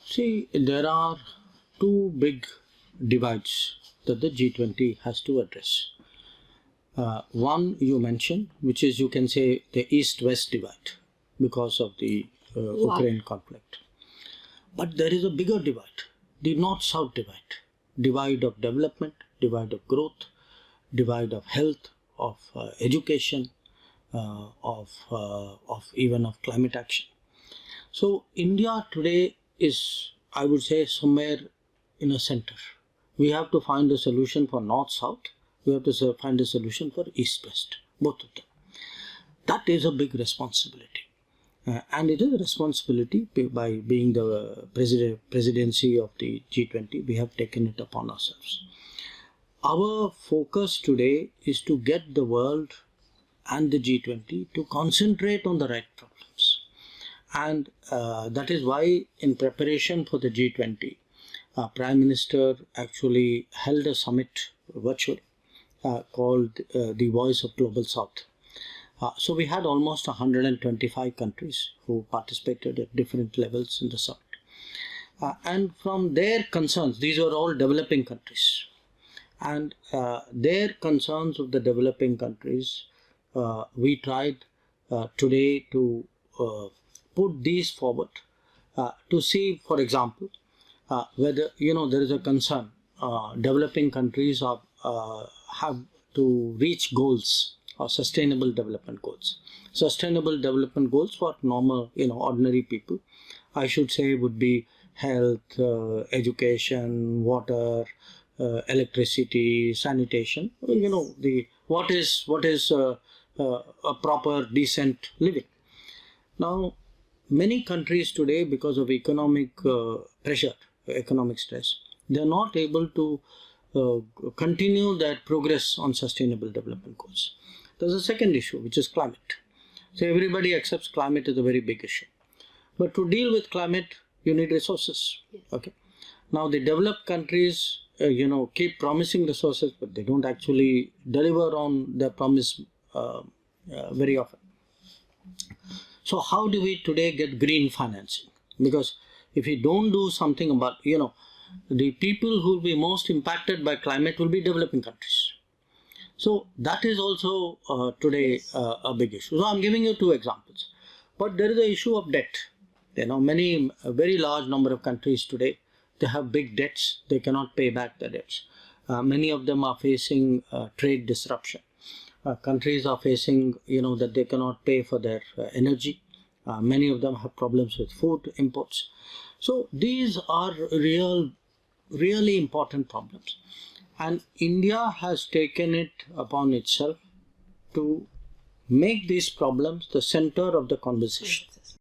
See, there are two big divides that the G20 has to address. One you mentioned, which is, you can say, the East-West divide because of the Ukraine conflict. But there is a bigger divide, the North-South divide. Divide of development, divide of growth, divide of health, of education, even of climate action. So India today is, I would say, somewhere in a center. We have to find a solution for North-South. We have to find a solution for East-West, both of them. That is a big responsibility. And it is a responsibility by being the presidency of the G20. We have taken it upon ourselves. Our focus today is to get the world and the G20 to concentrate on the right problems. And that is why, in preparation for the G20, Prime Minister actually held a summit virtually called the Voice of Global South. So we had almost 125 countries who participated at different levels in the summit. And from their concerns, these were all developing countries, and their concerns of the developing countries, we tried today to put these forward to see, for example, whether there is a concern developing countries have to reach goals or sustainable development goals. Sustainable development goals for normal, ordinary people, I should say, would be health, education, water, electricity, sanitation. What is a proper, decent living. Now, many countries today, because of economic pressure, economic stress, they are not able to continue that progress on sustainable development goals. There's a second issue, which is climate. So everybody accepts climate is a very big issue. But to deal with climate, you need resources. Okay. Now the developed countries, keep promising resources, but they don't actually deliver on their promise very often. So how do we today get green financing? Because if we don't do something about, the people who will be most impacted by climate will be developing countries. So that is also today a big issue. So I'm giving you two examples. But there is the issue of debt. A very large number of countries today, they have big debts. They cannot pay back their debts. Many of them are facing trade disruption. Countries are facing, that they cannot pay for their energy. Many of them have problems with food imports. So these are really important problems. And India has taken it upon itself to make these problems the center of the conversation.